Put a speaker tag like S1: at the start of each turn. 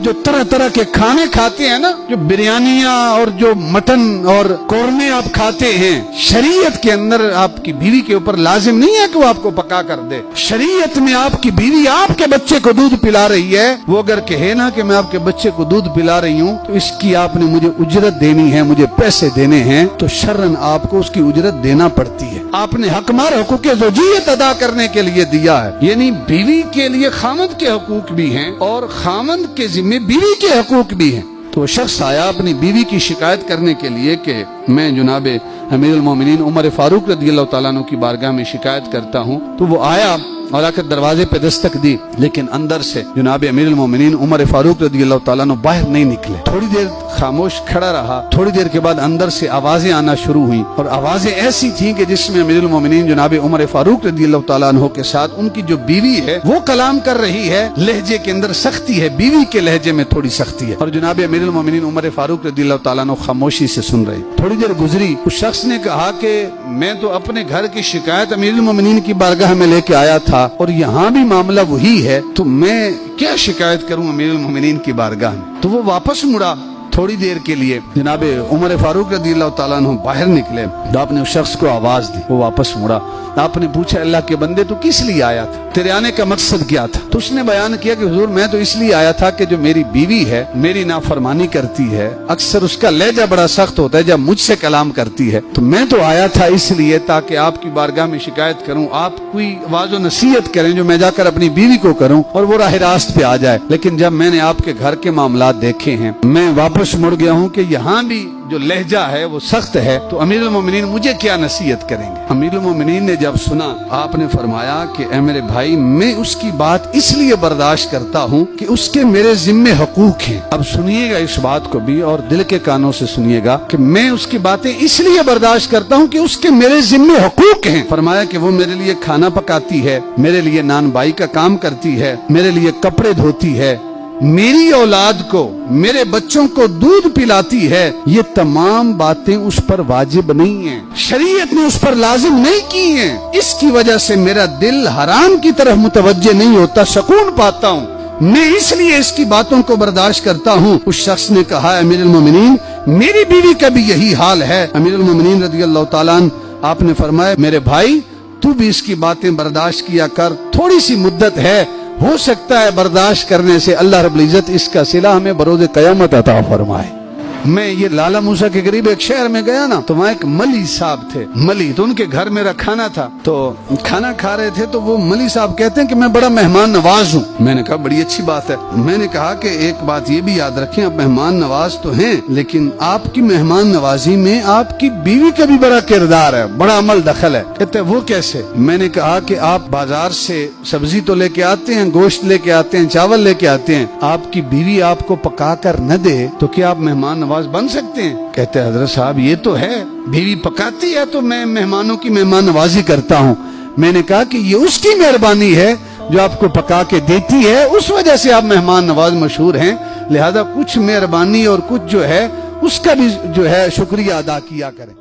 S1: जो तरह तरह के खाने खाते हैं ना, जो बिरयानियां और जो मटन और कौरमे आप खाते हैं, शरीयत के अंदर आपकी बीवी के ऊपर लाजिम नहीं है कि वो आपको पका कर दे। शरीयत में आपकी बीवी आपके बच्चे को दूध पिला रही है, वो अगर कहे ना कि मैं आपके बच्चे को दूध पिला रही हूँ तो इसकी आपने मुझे उजरत देनी है, मुझे पैसे देने हैं, तो शर्रन आपको उसकी उजरत देना पड़ती है। आपने हकमार हुकूक ज़ौजियत अदा करने के लिए दिया है, यानी बीवी के लिए खामद के हकूक भी हैं और खामद के जिम्मे बीवी के हकूक भी हैं। तो वो शख्स आया अपनी बीवी की शिकायत करने के लिए कि मैं जनाब अमीरुल मोमिनीन उमर फारूक रज़ियल्लाहु तआला अन्हु की बारगाह में शिकायत करता हूँ। तो वो आया और आकर दरवाजे पे दस्तक दी, लेकिन अंदर से जनाब अमीरुल मोमिनीन उमर फारूक रज़ियल्लाहु तआला अन्हु बाहर नहीं निकले। थोड़ी देर खामोश खड़ा रहा। थोड़ी देर के बाद अंदर से आवाजें आना शुरू हुई और आवाजें ऐसी थी कि जिसमें अमीरुल मोमिनीन जनाब उमर फारूक रज़ियल्लाहु तआला अन्हु के साथ उनकी जो बीवी है वो कलाम कर रही है। लहजे के अंदर सख्ती है, बीवी के लहजे में थोड़ी सख्ती है और जनाब अमीरुल मोमिनीन उमर फारूक रज़ियल्लाहु तआला अन्हु खामोशी से सुन रहे। थोड़ी देर गुजरी, उस शख्स ने कहा कि मैं तो अपने घर की शिकायत अमीरुल मोमिनीन की बारगाह में लेके आया था और यहाँ भी मामला वही है, तो मैं क्या शिकायत करूं अमीरुल मोमिनीन की बारगाह में। तो वो वापस मुड़ा। थोड़ी देर के लिए जनाब उमर फारूक रज़ियल्लाहु तआला अन्हु बाहर निकले तो आपने उस शख्स को आवाज दी, वो वापस मुड़ा। आपने पूछा अल्लाह के बंदे तू किस लिए आया था, तेरे आने का मकसद क्या था? तो उसने बयान किया कि हुजूर मैं तो इसलिए आया था कि जो मेरी बीवी है मेरी नाफरमानी करती है, अक्सर उसका लहजा बड़ा सख्त होता है जब मुझसे कलाम करती है, तो मैं तो आया था इसलिए ताकि आपकी बारगाह में शिकायत करूं, आप कोई वाज़ो नसीहत करें जो मैं जाकर अपनी बीवी को करूं और वो राह रास्त पे आ जाए। लेकिन जब मैंने आपके घर के मामलात देखे हैं मैं वापस मुड़ गया हूँ कि यहाँ भी जो लहजा है वो सख्त है, तो अमीरुल मोमिनीन मुझे क्या नसीहत करेंगे। अमीरुल मोमिनीन ने जब सुना, आपने फरमाया कि ए मेरे भाई मैं उसकी बात इसलिए बर्दाश्त करता हूँ कि उसके मेरे जिम्मे हकूक हैं। अब सुनिएगा इस बात को भी और दिल के कानों से सुनिएगा कि मैं उसकी बातें इसलिए बर्दाश्त करता हूँ कि उसके मेरे जिम्मे हकूक हैं। फरमाया कि वो मेरे लिए खाना पकाती है, मेरे लिए नानबाई का काम करती है, मेरे लिए कपड़े धोती है, मेरी औलाद को मेरे बच्चों को दूध पिलाती है। ये तमाम बातें उस पर वाजिब नहीं हैं, शरीयत ने उस पर लाजिम नहीं की हैं। इसकी वजह से मेरा दिल हराम की तरफ मुतवज्जे नहीं होता, सुकून पाता हूँ, मैं इसलिए इसकी बातों को बर्दाश्त करता हूँ। उस शख्स ने कहा अमीरुल मोमिनीन मेरी बीवी का भी यही हाल है। अमीरुल मोमिनीन रज़ियल्लाहु तआला अन्हु आपने फरमाया मेरे भाई तू भी इसकी बातें बर्दाश्त किया कर, थोड़ी सी मुद्दत है, हो सकता है बर्दाश्त करने से अल्लाह रब्बुल इज्जत इसका सिला हमें बरोज़े क़यामत अता फरमाए। मैं ये लाला मूसा के करीब एक शहर में गया ना, तो वहाँ एक मली साहब थे। मली तो उनके घर मेरा खाना था, तो खाना खा रहे थे तो वो मली साहब कहते हैं कि मैं बड़ा मेहमान नवाज हूँ। मैंने कहा बड़ी अच्छी बात है। मैंने कहा कि एक बात ये भी याद रखें, आप मेहमान नवाज तो हैं लेकिन आपकी मेहमान नवाजी में आपकी बीवी का भी बड़ा किरदार है, बड़ा अमल दखल है। कहते वो कैसे? मैंने कहा कि आप बाजार से सब्जी तो लेके आते हैं, गोश्त लेके आते हैं, चावल लेके आते हैं, आपकी बीवी आपको पका कर न दे तो क्या आप मेहमान नवाज बन सकते हैं? कहते हजरत साहब ये तो है, बीवी पकाती है तो मैं मेहमानों की मेहमान नवाजी करता हूँ। मैंने कहा कि ये उसकी मेहरबानी है जो आपको पका के देती है, उस वजह से आप मेहमान नवाज मशहूर हैं, लिहाजा कुछ मेहरबानी और कुछ जो है उसका भी जो है शुक्रिया अदा किया करें।